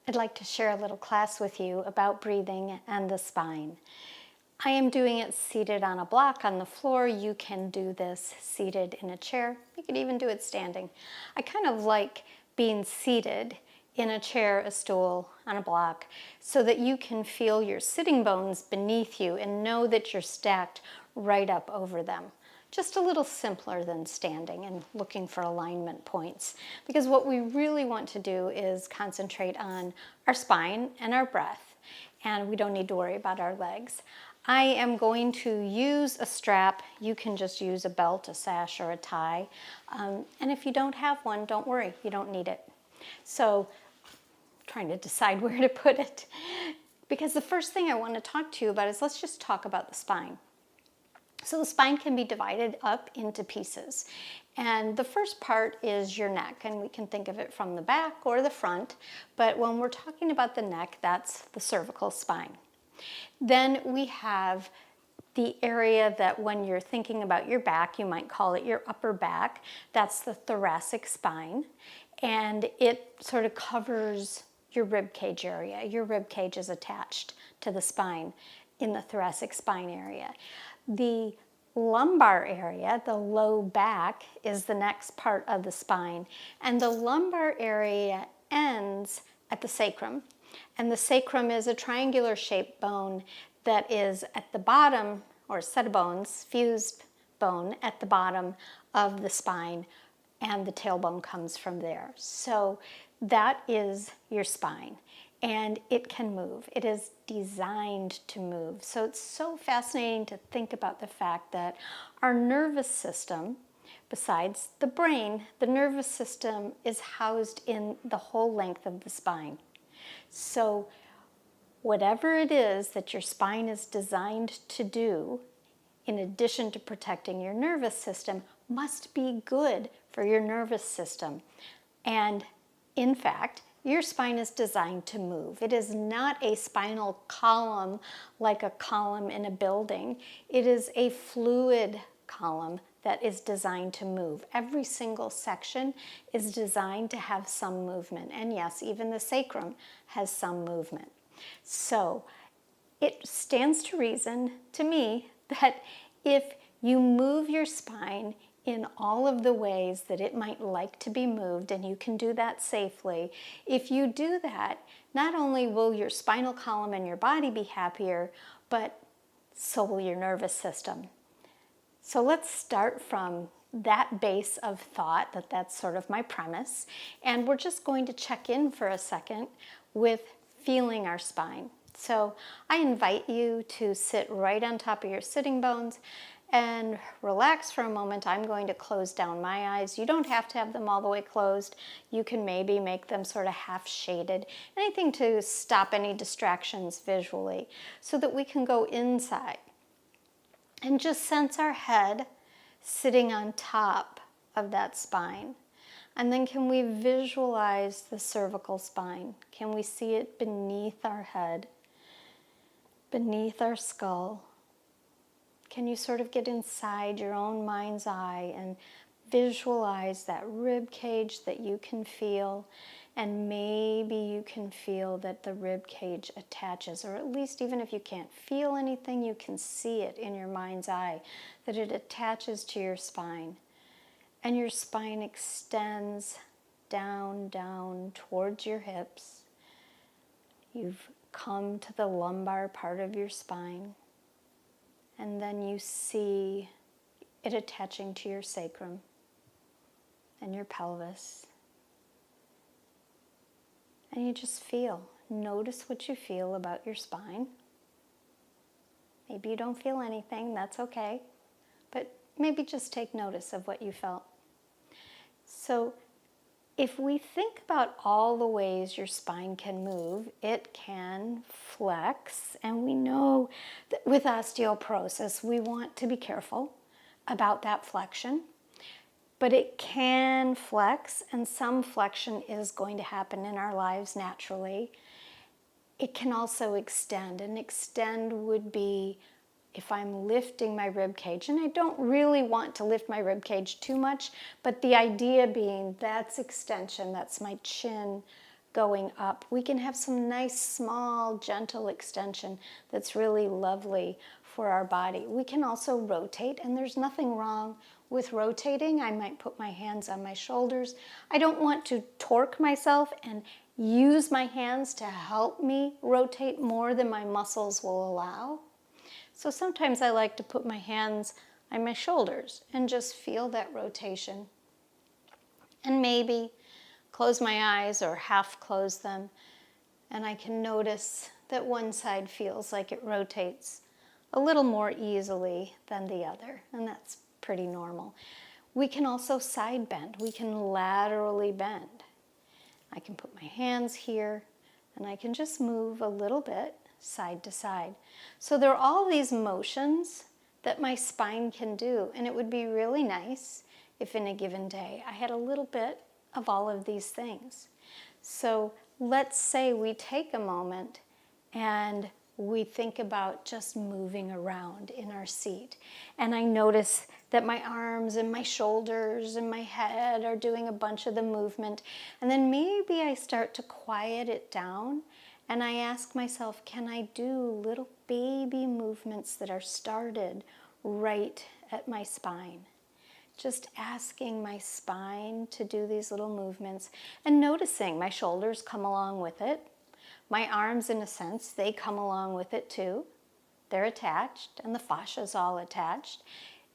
I'd like to share a little class with you about breathing and the spine. I am doing it seated on a block on the floor. You can do this seated in a chair. You could even do it standing. I kind of like being seated in a chair, a stool, on a block, so that you can feel your sitting bones beneath you and know that you're stacked right up over them. Just a little simpler than standing and looking for alignment points. Because what we really want to do is concentrate on our spine and our breath, and we don't need to worry about our legs. I am going to use a strap. You can just use a belt, a sash, or a tie. And if you don't have one, don't worry, you don't need it. So, trying to decide where to put it. Because the first thing I want to talk to you about is let's just talk about the spine. So the spine can be divided up into pieces. And the first part is your neck, and we can think of it from the back or the front. But when we're talking about the neck, that's the cervical spine. Then we have the area that when you're thinking about your back, you might call it your upper back. That's the thoracic spine. And it sort of covers your rib cage area. Your rib cage is attached to the spine in the thoracic spine area. The lumbar area, the low back, is the next part of the spine. And the lumbar area ends at the sacrum. And the sacrum is a triangular shaped bone that is at the bottom, or a set of bones, fused bone at the bottom of the spine, and the tailbone comes from there. So that is your spine. And it can move. It is designed to move. So it's so fascinating to think about the fact that our nervous system, besides the brain, the nervous system is housed in the whole length of the spine. So whatever it is that your spine is designed to do, in addition to protecting your nervous system, must be good for your nervous system. And in fact, your spine is designed to move. It is not a spinal column like a column in a building. It is a fluid column that is designed to move. Every single section is designed to have some movement. And yes, even the sacrum has some movement. So it stands to reason to me that if you move your spine in all of the ways that it might like to be moved, and you can do that safely, if you do that, not only will your spinal column and your body be happier, but so will your nervous system. So let's start from that base of thought, that's sort of my premise, and we're just going to check in for a second with feeling our spine. So I invite you to sit right on top of your sitting bones and relax for a moment. I'm going to close down my eyes. You don't have to have them all the way closed. You can maybe make them sort of half shaded. Anything to stop any distractions visually so that we can go inside and just sense our head sitting on top of that spine. And then can we visualize the cervical spine? Can we see it beneath our head, beneath our skull? Can you sort of get inside your own mind's eye and visualize that rib cage that you can feel, and maybe you can feel that the rib cage attaches, or at least even if you can't feel anything, you can see it in your mind's eye, that it attaches to your spine. And your spine extends down, down towards your hips. You've come to the lumbar part of your spine. And then you see it attaching to your sacrum and your pelvis. And you just feel. Notice what you feel about your spine. Maybe you don't feel anything, that's okay. But maybe just take notice of what you felt. So if we think about all the ways your spine can move, it can flex, and we know that with osteoporosis, we want to be careful about that flexion, but it can flex, and some flexion is going to happen in our lives naturally. It can also extend, and extend would be if I'm lifting my rib cage, and I don't really want to lift my rib cage too much, but the idea being that's extension, that's my chin going up. We can have some nice, small, gentle extension that's really lovely for our body. We can also rotate, and there's nothing wrong with rotating. I might put my hands on my shoulders. I don't want to torque myself and use my hands to help me rotate more than my muscles will allow. So sometimes I like to put my hands on my shoulders and just feel that rotation. And maybe close my eyes or half close them, and I can notice that one side feels like it rotates a little more easily than the other, and that's pretty normal. We can also side bend. We can laterally bend. I can put my hands here, and I can just move a little bit side to side. So there are all these motions that my spine can do, and it would be really nice if in a given day I had a little bit of all of these things. So let's say we take a moment and we think about just moving around in our seat. And I notice that my arms and my shoulders and my head are doing a bunch of the movement. And then maybe I start to quiet it down and I ask myself, can I do little baby movements that are started right at my spine? Just asking my spine to do these little movements and noticing my shoulders come along with it. My arms, in a sense, they come along with it too. They're attached and the fascia is all attached.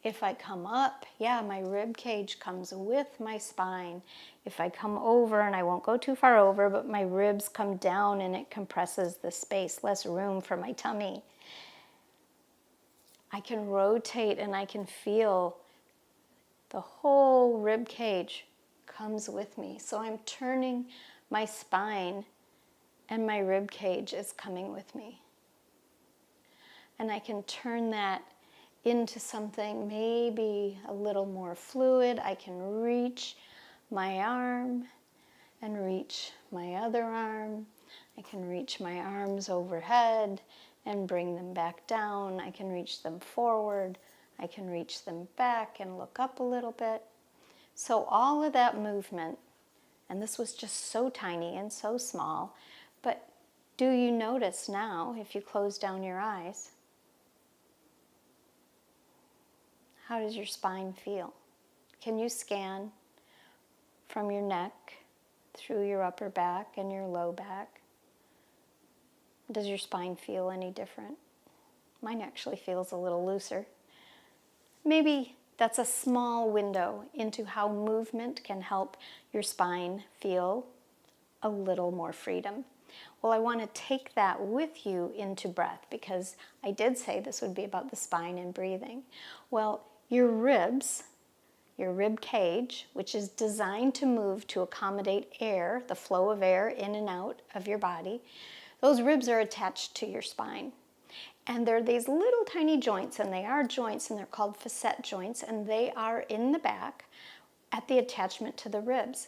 If I come up, my rib cage comes with my spine. If I come over, and I won't go too far over, but my ribs come down and it compresses the space, less room for my tummy. I can rotate and I can feel the whole rib cage comes with me. So I'm turning my spine and my rib cage is coming with me. And I can turn that into something maybe a little more fluid. I can reach my arm and reach my other arm. I can reach my arms overhead and bring them back down. I can reach them forward. I can reach them back and look up a little bit. So all of that movement, and this was just so tiny and so small, but do you notice now, if you close down your eyes, how does your spine feel? Can you scan from your neck through your upper back and your low back? Does your spine feel any different? Mine actually feels a little looser. Maybe that's a small window into how movement can help your spine feel a little more freedom. Well, I want to take that with you into breath because I did say this would be about the spine and breathing. Well, your ribs, your rib cage, which is designed to move to accommodate air, the flow of air in and out of your body, those ribs are attached to your spine. And they're these little tiny joints, and they are joints, and they're called facet joints, and they are in the back at the attachment to the ribs.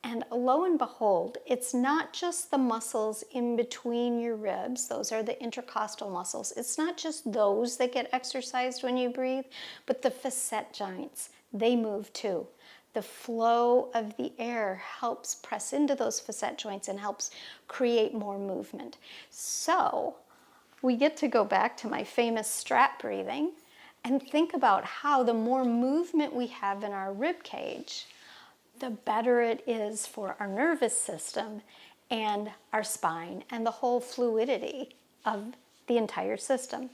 And lo and behold, it's not just the muscles in between your ribs, those are the intercostal muscles. It's not just those that get exercised when you breathe, but the facet joints, they move too. The flow of the air helps press into those facet joints and helps create more movement. So we get to go back to my famous strap breathing and think about how the more movement we have in our rib cage, the better it is for our nervous system and our spine and the whole fluidity of the entire system.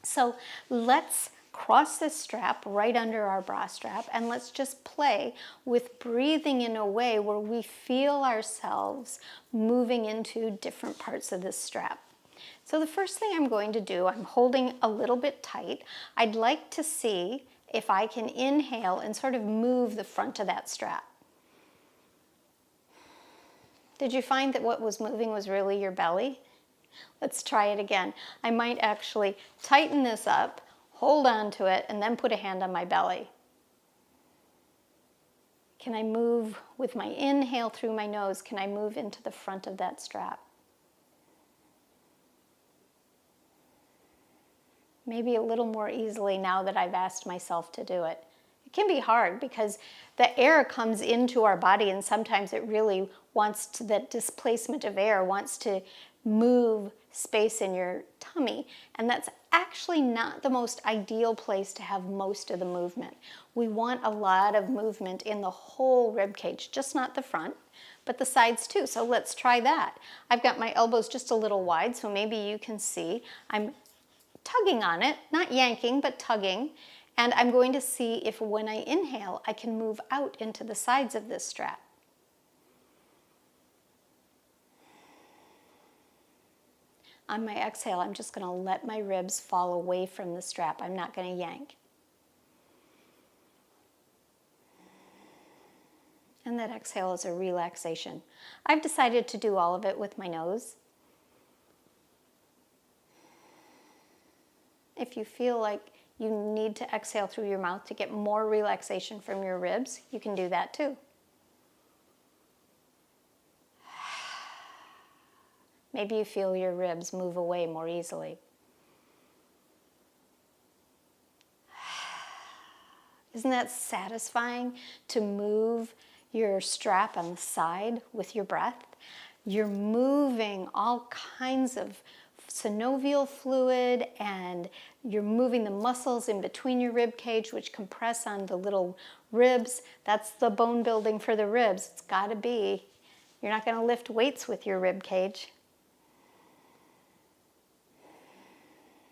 So let's cross this strap right under our bra strap and let's just play with breathing in a way where we feel ourselves moving into different parts of this strap. So the first thing I'm going to do, I'm holding a little bit tight. I'd like to see if I can inhale and sort of move the front of that strap. Did you find that what was moving was really your belly? Let's try it again. I might actually tighten this up, hold on to it, and then put a hand on my belly. Can I move with my inhale through my nose? Can I move into the front of that strap? Maybe a little more easily now that I've asked myself to do it. It can be hard because the air comes into our body, and sometimes it really wants to, that displacement of air wants to move space in your tummy, and that's actually not the most ideal place to have most of the movement. We want a lot of movement in the whole rib cage, just not the front, but the sides too. So let's try that. I've got my elbows just a little wide, so maybe you can see I'm tugging on it, not yanking, but tugging. And I'm going to see if when I inhale, I can move out into the sides of this strap. On my exhale, I'm just going to let my ribs fall away from the strap. I'm not going to yank. And that exhale is a relaxation. I've decided to do all of it with my nose. If you feel like you need to exhale through your mouth to get more relaxation from your ribs, you can do that too. Maybe you feel your ribs move away more easily. Isn't that satisfying to move your strap on the side with your breath? You're moving all kinds of synovial fluid, and you're moving the muscles in between your rib cage, which compress on the little ribs. That's the bone building for the ribs. It's got to be. You're not going to lift weights with your rib cage.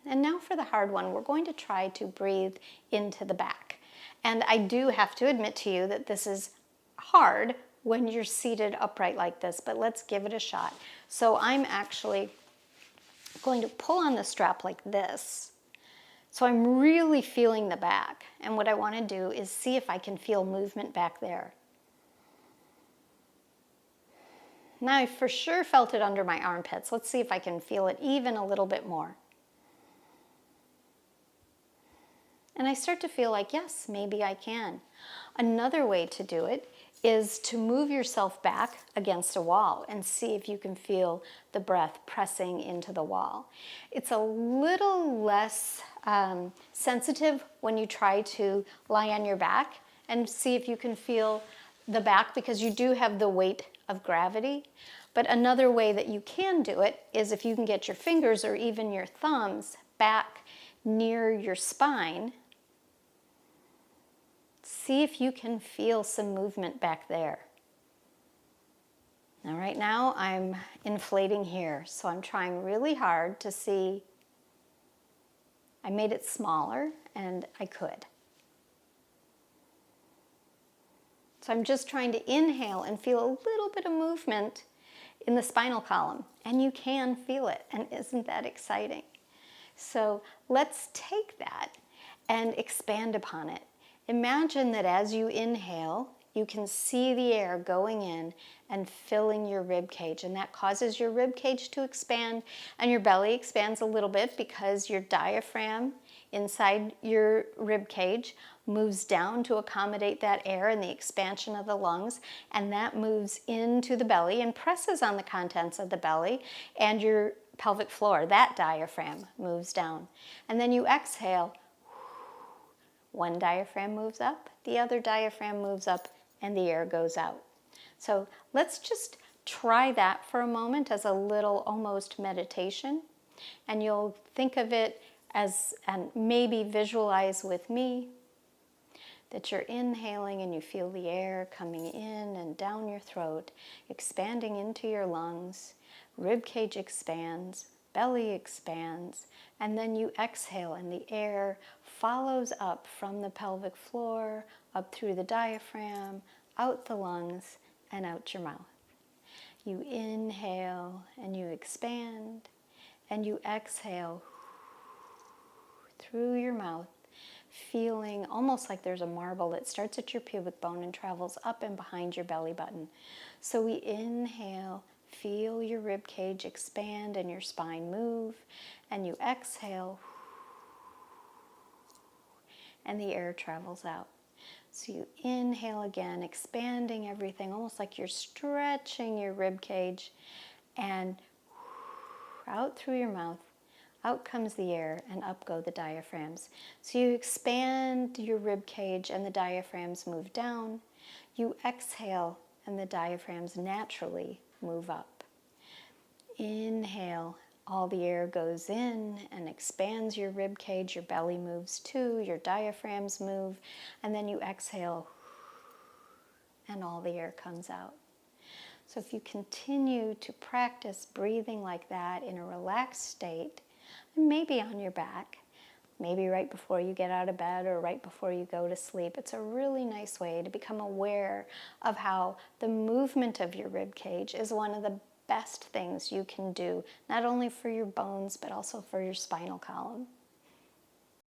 And now for the hard one, we're going to try to breathe into the back. And I do have to admit to you that this is hard when you're seated upright like this, but let's give it a shot. So I'm actually going to pull on the strap like this. So I'm really feeling the back. And what I want to do is see if I can feel movement back there. Now I for sure felt it under my armpits. Let's see if I can feel it even a little bit more. And I start to feel like, yes, maybe I can. Another way to do it is to move yourself back against a wall and see if you can feel the breath pressing into the wall. It's a little less sensitive when you try to lie on your back and see if you can feel the back, because you do have the weight of gravity. But another way that you can do it is if you can get your fingers or even your thumbs back near your spine. See if you can feel some movement back there. Now right now I'm inflating here, so I'm trying really hard to see. I made it smaller and I could. So I'm just trying to inhale and feel a little bit of movement in the spinal column, and you can feel it, and isn't that exciting? So let's take that and expand upon it. Imagine that as you inhale, you can see the air going in and filling your rib cage, and that causes your rib cage to expand, and your belly expands a little bit because your diaphragm inside your rib cage moves down to accommodate that air and the expansion of the lungs, and that moves into the belly and presses on the contents of the belly and your pelvic floor. That diaphragm moves down. And then you exhale. One diaphragm moves up, the other diaphragm moves up, and the air goes out. So let's just try that for a moment as a little almost meditation. And you'll think of it as, and maybe visualize with me, that you're inhaling and you feel the air coming in and down your throat, expanding into your lungs, rib cage expands, belly expands, and then you exhale and the air follows up from the pelvic floor, up through the diaphragm, out the lungs, and out your mouth. You inhale and you expand, and you exhale through your mouth, feeling almost like there's a marble that starts at your pubic bone and travels up and behind your belly button. So we inhale, feel your rib cage expand and your spine move, and you exhale, and the air travels out. So you inhale again, expanding everything, almost like you're stretching your rib cage, and out through your mouth, out comes the air, and up go the diaphragms. So you expand your rib cage and the diaphragms move down. You exhale and the diaphragms naturally move up. Inhale, all the air goes in and expands your rib cage, your belly moves too, your diaphragms move, and then you exhale and all the air comes out. So if you continue to practice breathing like that in a relaxed state, maybe on your back, maybe right before you get out of bed or right before you go to sleep, it's a really nice way to become aware of how the movement of your rib cage is one of the best things you can do, not only for your bones, but also for your spinal column.